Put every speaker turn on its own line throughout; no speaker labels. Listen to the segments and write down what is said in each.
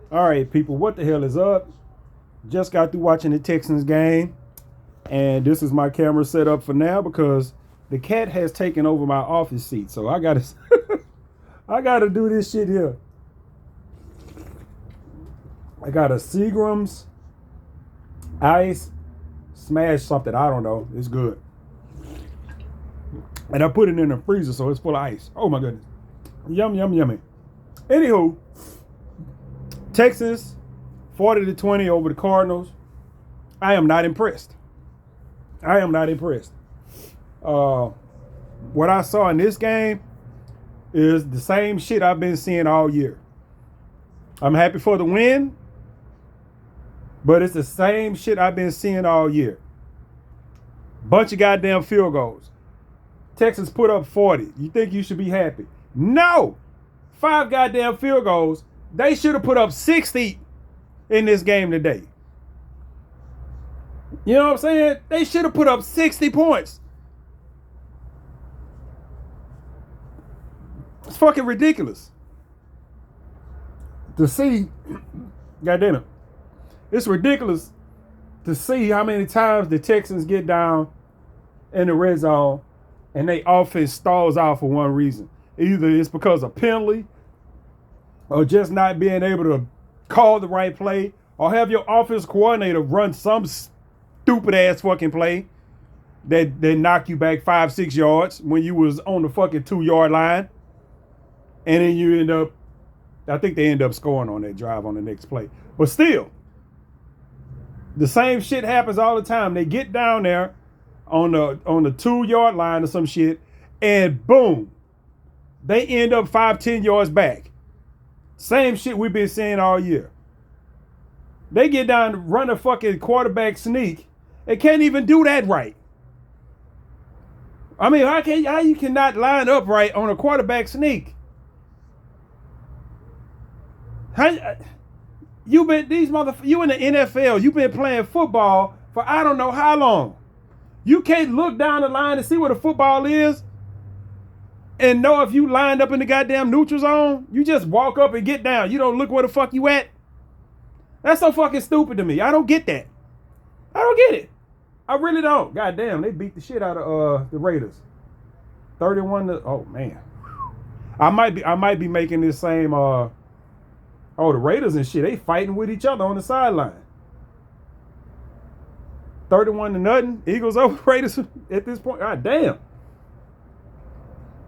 All right, people, what the hell is up? Just got through watching the Texans game, and this is my camera set up for now because the cat has taken over my office seat. So I gotta, I gotta do this shit here. I got a Seagram's ice smash something. I don't know. It's good, and I put it in the freezer, so it's full of ice. Oh my goodness, yum yum yummy. Anywho, Texas 40-20 over the Cardinals. I am not impressed. I am not impressed. What I saw in this game is the same shit I've been seeing all year. I'm happy for the win, but it's the same shit I've been seeing all year. Bunch of goddamn field goals. Texas put up 40. You think you should be happy? No! 5 goddamn field goals. They should have put up 60 in this game today. You know what I'm saying? They should have put up 60 points. It's fucking ridiculous. To see, goddamn it, it's ridiculous to see how many times the Texans get down in the red zone and they offense stalls out for one reason. Either it's because of penalty or just not being able to call the right play or have your offense coordinator run some stupid ass fucking play that knock you back 5-6 yards when you was on the fucking 2-yard line. And then you end up, I think they end up scoring on that drive on the next play. But still, the same shit happens all the time. They get down there on the 2-yard line or some shit, and boom, they end up 5-10 yards back. Same shit we've been seeing all year. They get down to run a fucking quarterback sneak and can't even do that right. I mean, how you cannot line up right on a quarterback sneak? You in the NFL, you've been playing football for I don't know how long. You can't look down the line and see where the football is and know if you lined up in the goddamn neutral zone. You just walk up and get down. You don't look where the fuck you at. That's so fucking stupid to me. I don't get that. I don't get it. I really don't. Goddamn, they beat the shit out of the Raiders. 31 to, oh man. I might be making this same the Raiders and shit, they fighting with each other on the sideline. 31-0. Eagles over Raiders at this point. God damn.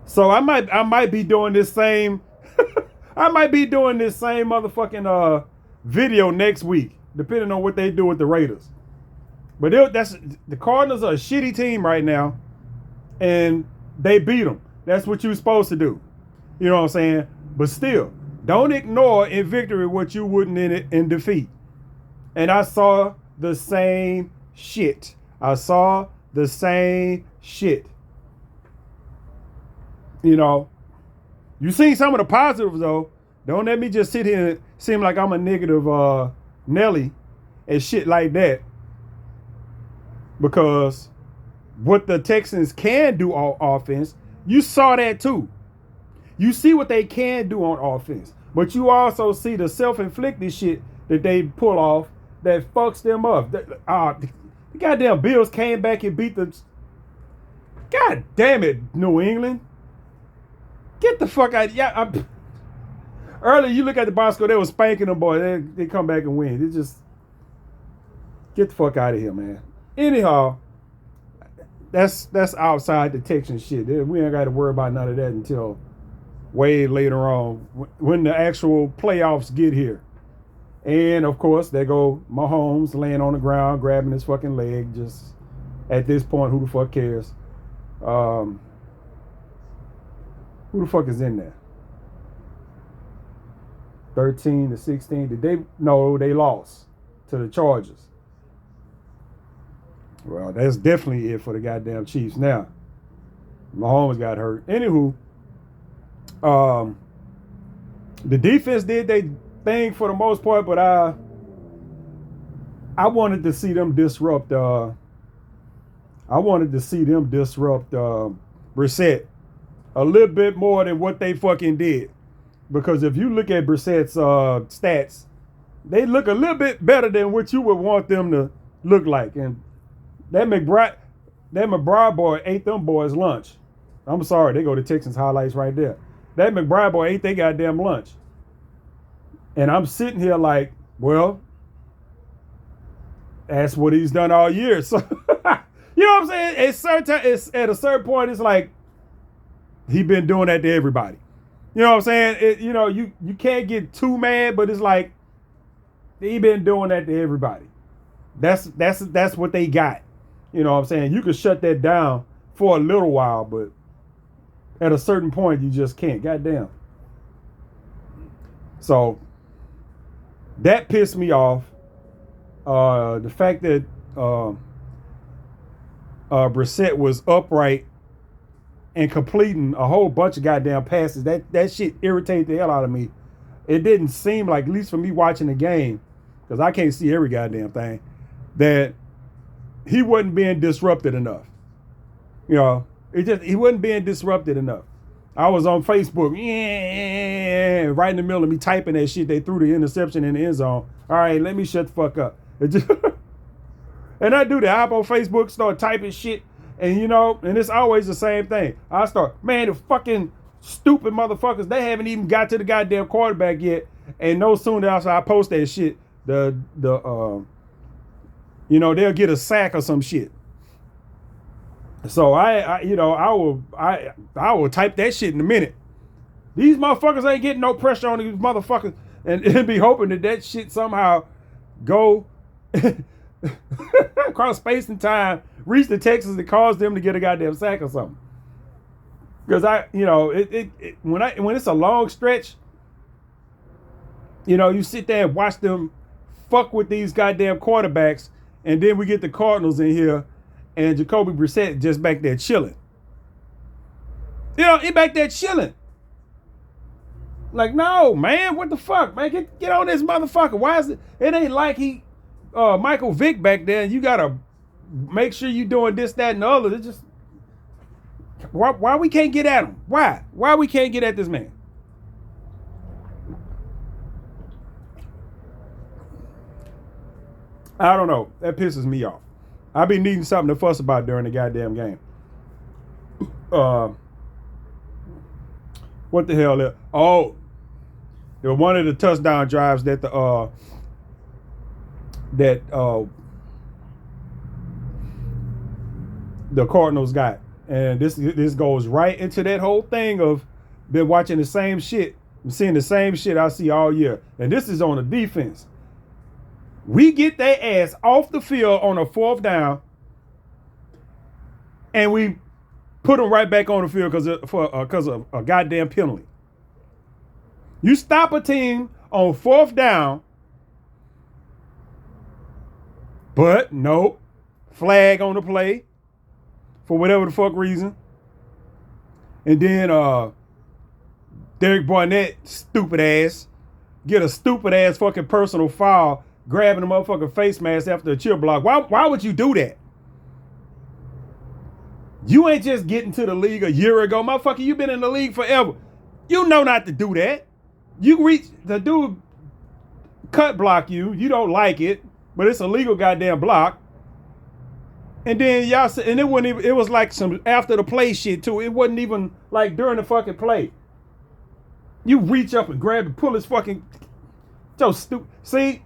So I might be doing this same I might be doing this same motherfucking video next week, depending on what they do with the Raiders. But the Cardinals are a shitty team right now, and they beat them. That's what you're supposed to do. You know what I'm saying? But still, don't ignore in victory what you wouldn't in defeat. And I saw the same shit. I saw the same shit. You know, you seen some of the positives though. Don't let me just sit here and seem like I'm a negative Nelly and shit like that. Because what the Texans can do on offense, you saw that too. You see what they can do on offense. But you also see the self-inflicted shit that they pull off that fucks them up. The goddamn Bills came back and beat the... God damn it, New England. Get the fuck out. Yeah, earlier, you look at the box score, they were spanking them, boy. They come back and win. They just... Get the fuck out of here, man. Anyhow, that's outside the Texan shit. We ain't got to worry about none of that until way later on when the actual playoffs get here. And of course, there go Mahomes laying on the ground, grabbing his fucking leg. Just at this point, who the fuck cares? Who the fuck is in there? 13-16. They lost to the Chargers. Well, that's definitely it for the goddamn Chiefs. Now, Mahomes got hurt. Anywho, the defense did their thing for the most part, but I wanted to see them disrupt. I wanted to see them disrupt Brissett a little bit more than what they fucking did. Because if you look at Brissett's stats They look a little bit better than what you would want them to look like. And that McBride boy ate them boys lunch. I'm sorry, they go to Texans highlights right there. That McBride boy ate their goddamn lunch. And I'm sitting here like, well, that's what he's done all year. So, you know what I'm saying? At a certain point, it's like he been doing that to everybody. You know what I'm saying? You can't get too mad, but it's like he been doing that to everybody. That's what they got. You know what I'm saying? You can shut that down for a little while, but at a certain point, you just can't. Goddamn. So that pissed me off. The fact that Brissett was upright and completing a whole bunch of goddamn passes, that shit irritated the hell out of me. It didn't seem like, at least for me watching the game, because I can't see every goddamn thing, that he wasn't being disrupted enough. You know, he wasn't being disrupted enough. I was on Facebook, right in the middle of me typing that shit. They threw the interception in the end zone. All right, let me shut the fuck up. And I do that. I hop on Facebook, start typing shit, and and it's always the same thing. I start, man, the fucking stupid motherfuckers, they haven't even got to the goddamn quarterback yet. And no sooner after I post that shit, they'll get a sack or some shit. So I will type that shit in a minute. These motherfuckers ain't getting no pressure on these motherfuckers, and be hoping that shit somehow go across space and time, reach the Texans and cause them to get a goddamn sack or something. Because when it's a long stretch, you sit there and watch them fuck with these goddamn quarterbacks, and then we get the Cardinals in here, and Jacoby Brissett just back there chilling. He back there chilling. Like, no, man, what the fuck, man? Get on this motherfucker. Why is it? It ain't like he Michael Vick back there, and you gotta make sure you doing this, that, and the other. It's just why we can't get at him? Why we can't get at this man? I don't know. That pisses me off. I be needing something to fuss about during the goddamn game. What the hell? Oh, it was one of the touchdown drives that the Cardinals got, and this goes right into that whole thing of been watching the same shit, I'm seeing the same shit I see all year, and this is on the defense. We get their ass off the field on a 4th down, and we put them right back on the field because of a goddamn penalty. You stop a team on 4th down, but no flag on the play for whatever the fuck reason. And then Derek Barnett, stupid ass, get a stupid ass fucking personal foul, grabbing a motherfucking face mask after a chill block. Why would you do that? You ain't just getting to the league a year ago. Motherfucker, you been in the league forever. You know not to do that. You reach, the dude cut block you. You don't like it, but it's a legal goddamn block. And then y'all said, and it was like some after the play shit too. It wasn't even like during the fucking play. You reach up and grab and pull his fucking, so stupid. See,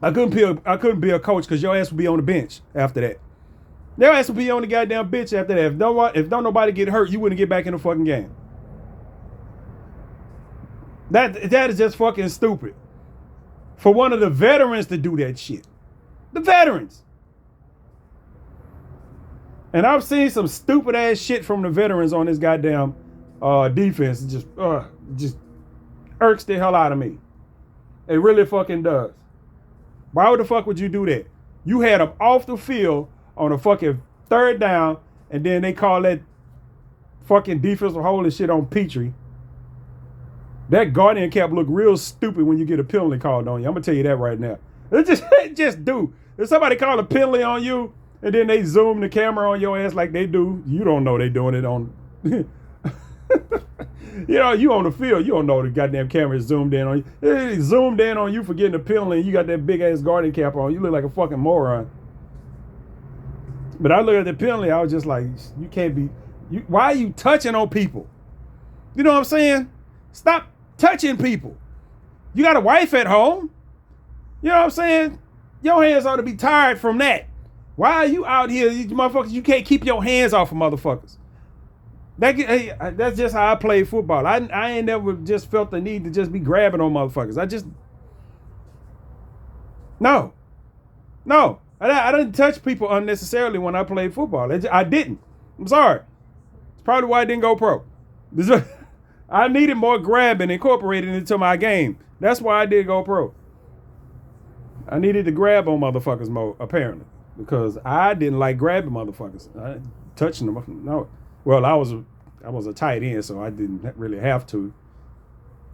I couldn't be a coach because your ass would be on the bench after that. Your ass would be on the goddamn bench after that. If don't nobody get hurt, you wouldn't get back in the fucking game. That is just fucking stupid. For one of the veterans to do that shit. The veterans. And I've seen some stupid ass shit from the veterans on this goddamn defense. It just irks the hell out of me. It really fucking does. Why the fuck would you do that? You had them off the field on a fucking 3rd down, and then they call that fucking defensive holding shit on Petrie. That guardian cap look real stupid when you get a penalty called on you. I'm gonna tell you that right now. It just do. If somebody call a penalty on you, and then they zoom the camera on your ass like they do, you don't know they doing it on. You on the field, you don't know the goddamn camera is zoomed in on you. It zoomed in on you for getting a penalty, and you got that big ass guarding cap on. You look like a fucking moron. But I look at the penalty, I was just like, you can't be. Why are you touching on people? You know what I'm saying? Stop touching people. You got a wife at home. You know what I'm saying? Your hands ought to be tired from that. Why are you out here, you motherfuckers? You can't keep your hands off of motherfuckers. That's just how I play football. I ain't never just felt the need to just be grabbing on motherfuckers. No. I didn't touch people unnecessarily when I played football. I didn't. I'm sorry. It's probably why I didn't go pro. I needed more grabbing incorporated into my game. That's why I did go pro. I needed to grab on motherfuckers more, apparently, because I didn't like grabbing motherfuckers. I touching them. No. Well, I was a tight end, so I didn't really have to,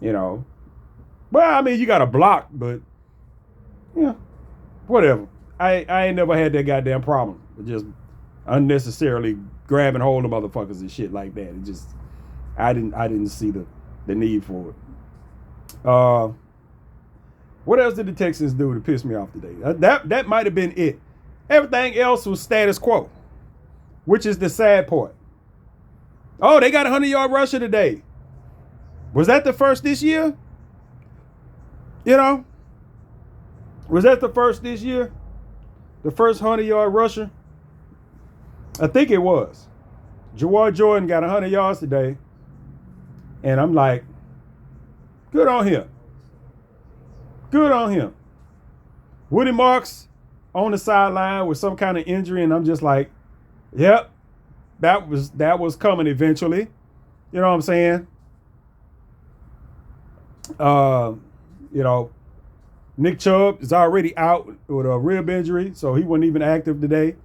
Well, I mean, you got to block, but whatever. I ain't never had that goddamn problem with just unnecessarily grabbing hold of motherfuckers and shit like that. It just, I didn't see the need for it. What else did the Texans do to piss me off today? That might have been it. Everything else was status quo, which is the sad part. Oh, they got a 100-yard rusher today. Was that the first this year? Was that the first this year? The first 100-yard rusher? I think it was. Jawar Jordan got 100 yards today. And I'm like, good on him. Good on him. Woody Marks on the sideline with some kind of injury, and I'm just like, yep, that was coming eventually. You know what I'm saying? Nick Chubb is already out with a rib injury, so he wasn't even active today.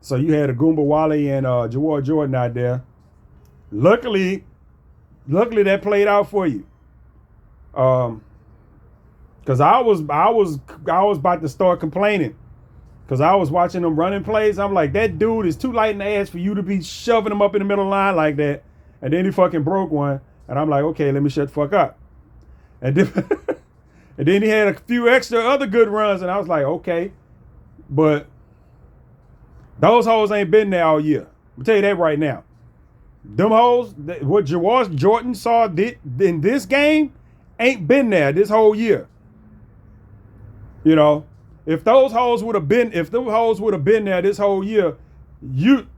So you had Agumba Wally and Jawar Jordan out there. Luckily that played out for you. Because I was about to start complaining. Because I was watching them running plays. I'm like, that dude is too light in the ass for you to be shoving him up in the middle of the line like that. And then he fucking broke one. And I'm like, okay, let me shut the fuck up. And then, and then he had a few extra other good runs. And I was like, okay. But those hoes ain't been there all year. I'll tell you that right now. Them hoes, what Jawar Jordan saw in this game ain't been there this whole year. If those hoes would have been there this whole year, you'd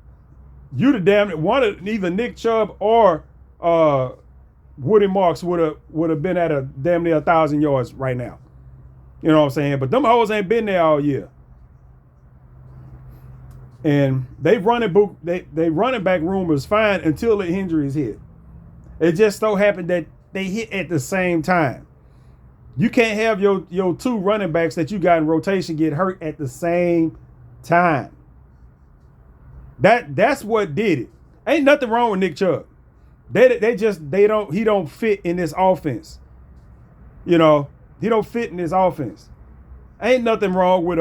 have damn it wanted either Nick Chubb or Woody Marks would have been at a damn near 1,000 yards right now. You know what I'm saying? But them hoes ain't been there all year. And they running back room was fine until the injuries hit. It just so happened that they hit at the same time. You can't have your two running backs that you got in rotation get hurt at the same time. That's what did it. Ain't nothing wrong with Nick Chubb. He don't fit in this offense. He don't fit in this offense. Ain't nothing wrong with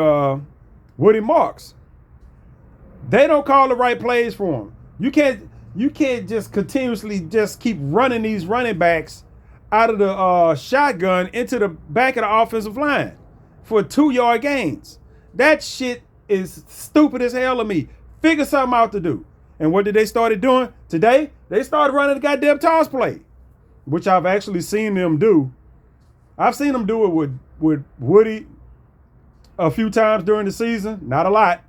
Woody Marks. They don't call the right plays for him. You can't just continuously just keep running these running backs out of the shotgun into the back of the offensive line for 2-yard gains. That shit is stupid as hell to me. Figure something out to do. And what did they started doing today? They started running the goddamn toss play, which I've actually seen them do. I've seen them do it with Woody a few times during the season, not a lot.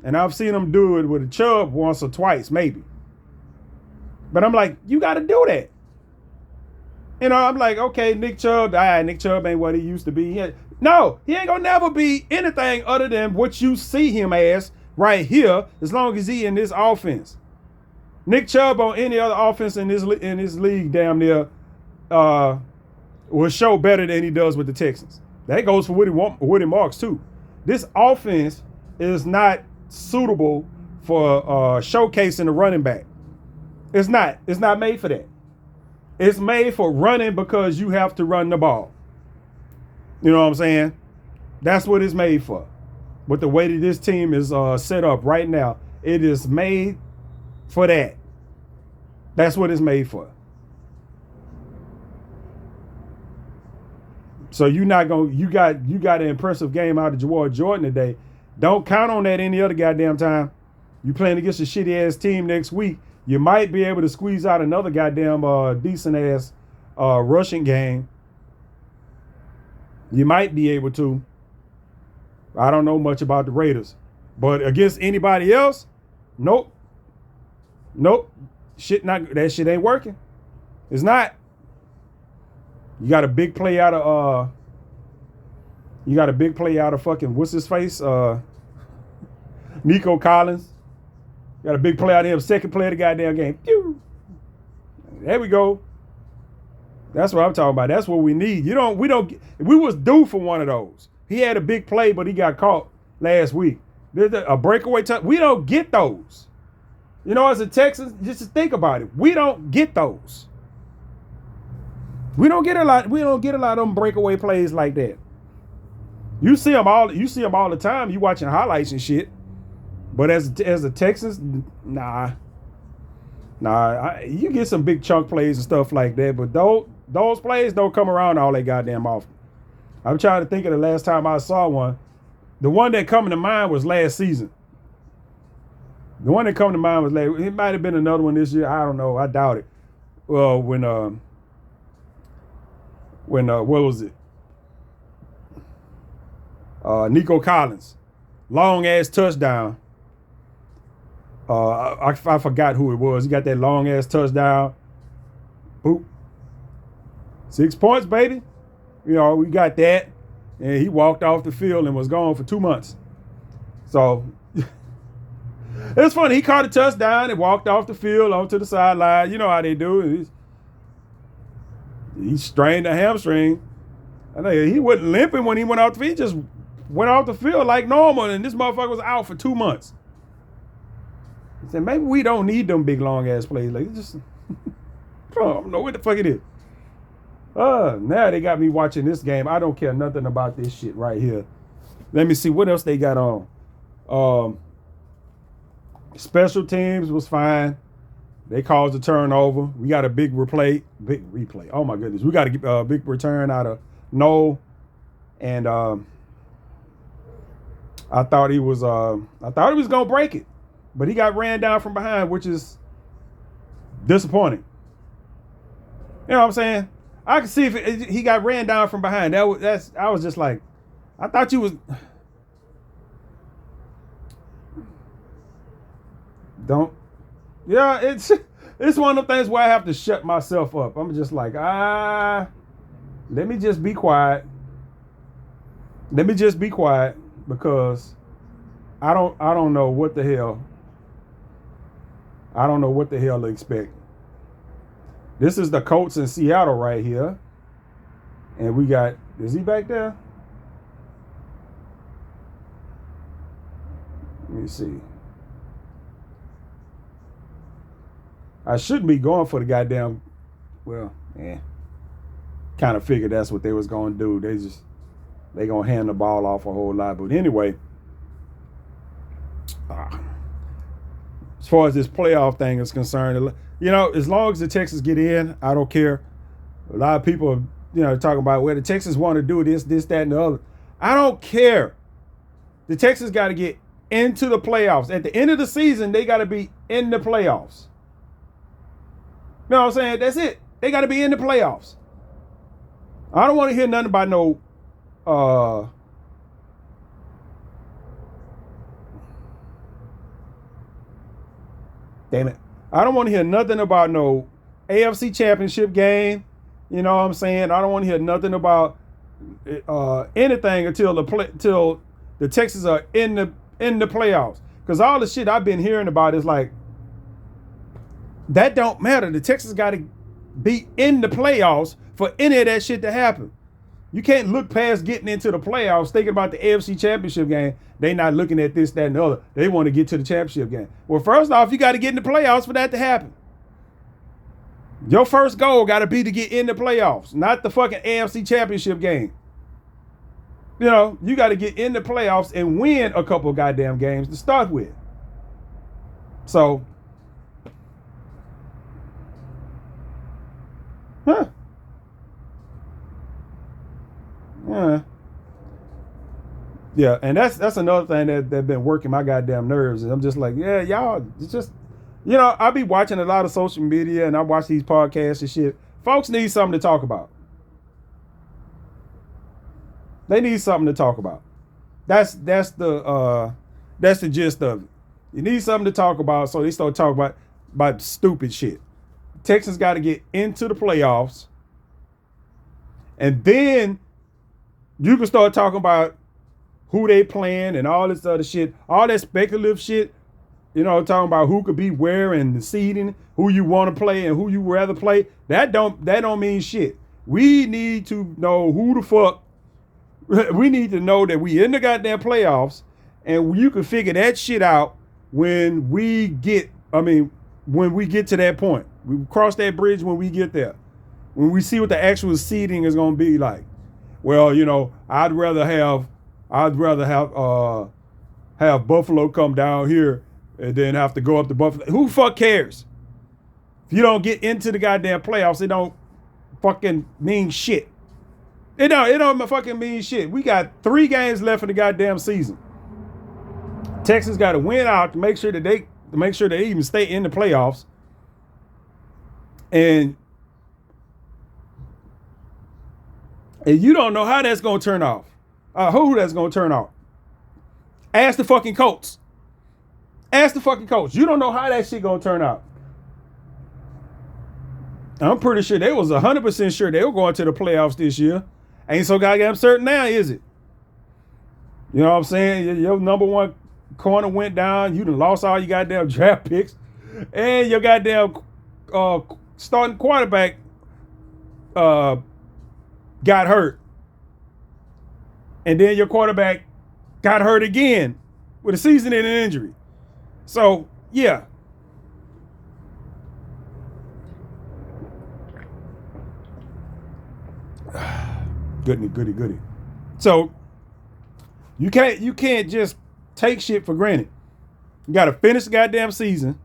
And I've seen them do it with a Chubb once or twice, maybe. But I'm like, you got to do that. I'm like, okay, Nick Chubb ain't what he used to be. He ain't gonna never be anything other than what you see him as right here, as long as he in this offense. Nick Chubb on any other offense in this league damn near will show better than he does with the Texans. That goes for Woody Marks too. This offense is not suitable for showcasing the running back. It's not made for that. It's made for running because you have to run the ball. You know what I'm saying? That's what it's made for. But the way that this team is set up right now, it is made for that. That's what it's made for. So you got an impressive game out of Jawar Jordan today. Don't count on that any other goddamn time. You playing against a shitty ass team next week. You might be able to squeeze out another goddamn decent ass rushing game. You might be able to. I don't know much about the Raiders. But against anybody else, nope. Nope. That shit ain't working. It's not. You got a big play out of fucking what's his face? Nico Collins. Got a big play out of him, second play of the goddamn game. Pew! There we go. That's what I'm talking about. That's what we need. We was due for one of those. He had a big play, but he got caught last week. There's a breakaway touch. We don't get those. As a Texans, just think about it. We don't get those. We don't get a lot of them breakaway plays like that. You see them all the time. You watching highlights and shit. But as the Texans, nah. You get some big chunk plays and stuff like that, but those plays don't come around all that goddamn often. I'm trying to think of the last time I saw one. The one that come to mind was last season. It might have been another one this year. I don't know. I doubt it. Well, when what was it? Nico Collins, long ass touchdown. I forgot who it was. He got that long ass touchdown. Boop. 6 points, baby. We got that. And he walked off the field and was gone for 2 months. So it's funny. He caught a touchdown and walked off the field onto the sideline. You know how they do. He strained a hamstring. I know he wasn't limping when he went off the field. He just went off the field like normal, and this motherfucker was out for 2 months. He said, maybe we don't need them big long ass plays. Like, just I don't know what the fuck it is. Now they got me watching this game. I don't care nothing about this shit right here. Let me see what else they got on. Special teams was fine. They caused a turnover. We got a big replay. Oh my goodness. We got a big return out of Noel. And I thought he was gonna break it. But he got ran down from behind, which is disappointing. You know what I'm saying? I can see if he got ran down from behind. I was just like, I thought you was. Don't. Yeah, it's one of the things where I have to shut myself up. I'm just like, let me just be quiet. Let me just be quiet because I don't know what the hell. I don't know what the hell to expect. This is the Colts in Seattle right here. And we got, is he back there? Let me see. I shouldn't be going for the goddamn, kind of figured that's what they was going to do. They going to hand the ball off a whole lot. But anyway, as far as this playoff thing is concerned, as long as the Texans get in, I don't care. A lot of people, talking about, the Texans want to do this, that, and the other. I don't care. The Texans got to get into the playoffs. At the end of the season, they got to be in the playoffs. You know what I'm saying? That's it. They got to be in the playoffs. I don't want to hear nothing about no damn it. I don't want to hear nothing about no AFC Championship game. You know what I'm saying? I don't want to hear nothing about anything until the Texans are in the playoffs. Because all the shit I've been hearing about is like, that don't matter. The Texans got to be in the playoffs for any of that shit to happen. You can't look past getting into the playoffs thinking about the AFC Championship game. They not looking at this, that, and the other. They want to get to the championship game. Well, first off, you got to get in the playoffs for that to happen. Your first goal got to be to get in the playoffs, not the fucking AFC Championship game. You got to get in the playoffs and win a couple of goddamn games to start with. So, Yeah, and that's another thing that been working my goddamn nerves. And I'm just like, yeah, y'all, it's just, I be watching a lot of social media and I watch these podcasts and shit. Folks need something to talk about. They need something to talk about. That's the gist of it. You need something to talk about, so they start talking about stupid shit. Texans got to get into the playoffs, and then you can start talking about who they playing and all this other shit, all that speculative shit. Talking about who could be where and the seeding, who you want to play and who you rather play. That don't mean shit. We need to know who the fuck. We need to know that we in the goddamn playoffs, and you can figure that shit out when we get to that point. We cross that bridge when we get there. When we see what the actual seeding is going to be like. Well, I'd rather have Buffalo come down here and then have to go up to Buffalo. Who fuck cares? If you don't get into the goddamn playoffs, it don't fucking mean shit. It don't fucking mean shit. We got 3 games left in the goddamn season. Texans got to win out to make sure that they even stay in the playoffs. And you don't know how that's gonna turn off. Who that's gonna turn off? Ask the fucking Colts. Ask the fucking Colts. You don't know how that shit gonna turn out. I'm pretty sure they was 100% sure they were going to the playoffs this year. Ain't so goddamn certain now, is it? You know what I'm saying? Your number one corner went down. You done lost all your goddamn draft picks. And your goddamn starting quarterback got hurt. And then your quarterback got hurt again with a season-ending injury. So, yeah. Goody. So you can't just take shit for granted. You got to finish the goddamn season.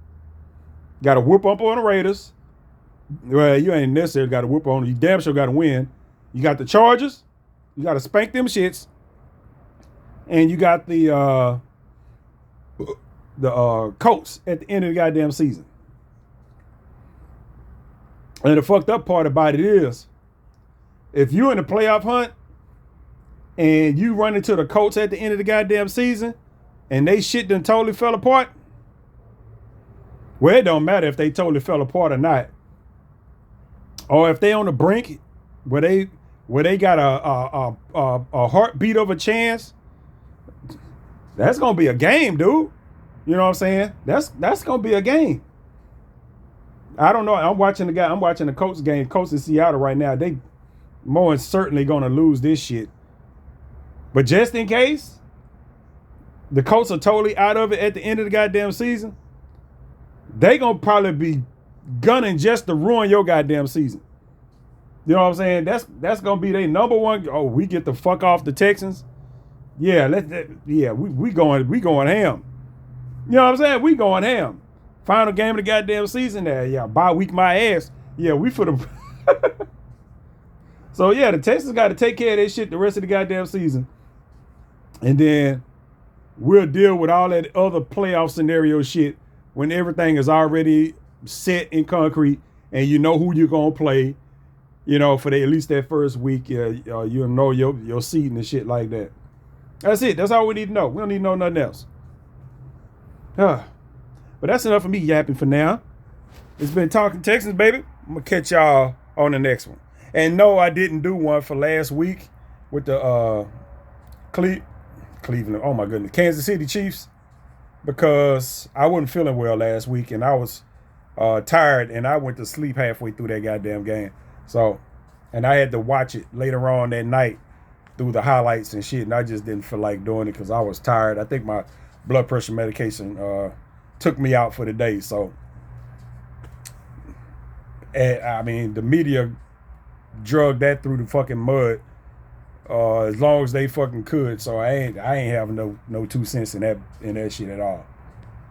Got to whoop up on the Raiders. Well, you ain't necessarily got to whoop on them. You damn sure got to win. You got the Chargers. You got to spank them shits. And you got the Colts at the end of the goddamn season. And the fucked up part about it is, if you in the playoff hunt and you run into the Colts at the end of the goddamn season and they shit done totally fell apart, well, it don't matter if they totally fell apart or not. Or if they on the brink where they got a heartbeat of a chance, that's gonna be a game, dude. You know what I'm saying? That's gonna be a game. I don't know. I'm watching the Colts game. Colts in Seattle right now. They more than certainly gonna lose this shit. But just in case the Colts are totally out of it at the end of the goddamn season, they gonna probably be gunning just to ruin your goddamn season. You know what I'm saying? That's gonna be their number one. Oh, we get the fuck off the Texans. Yeah, we going ham. You know what I'm saying? We going ham. Final game of the goddamn season there. Yeah, bye week my ass. Yeah, we for the. So yeah, the Texans got to take care of that shit the rest of the goddamn season, and then we'll deal with all that other playoff scenario shit when everything is already set in concrete and you know who you're gonna play. For at least that first week, you know your seed and shit like that. That's it. That's all we need to know. We don't need to know nothing else. But that's enough for me yapping for now. It's been Talking Texans, baby. I'm gonna catch y'all on the next one. And no, I didn't do one for last week with the Cleveland. Oh my goodness, Kansas City Chiefs, because I wasn't feeling well last week and I was tired and I went to sleep halfway through that goddamn game. So, and I had to watch it later on that night through the highlights and shit, and I just didn't feel like doing it because I was tired. I think my blood pressure medication took me out for the day. So, I mean, the media drug that through the fucking mud as long as they fucking could. So I ain't having no 2 cents in that shit at all.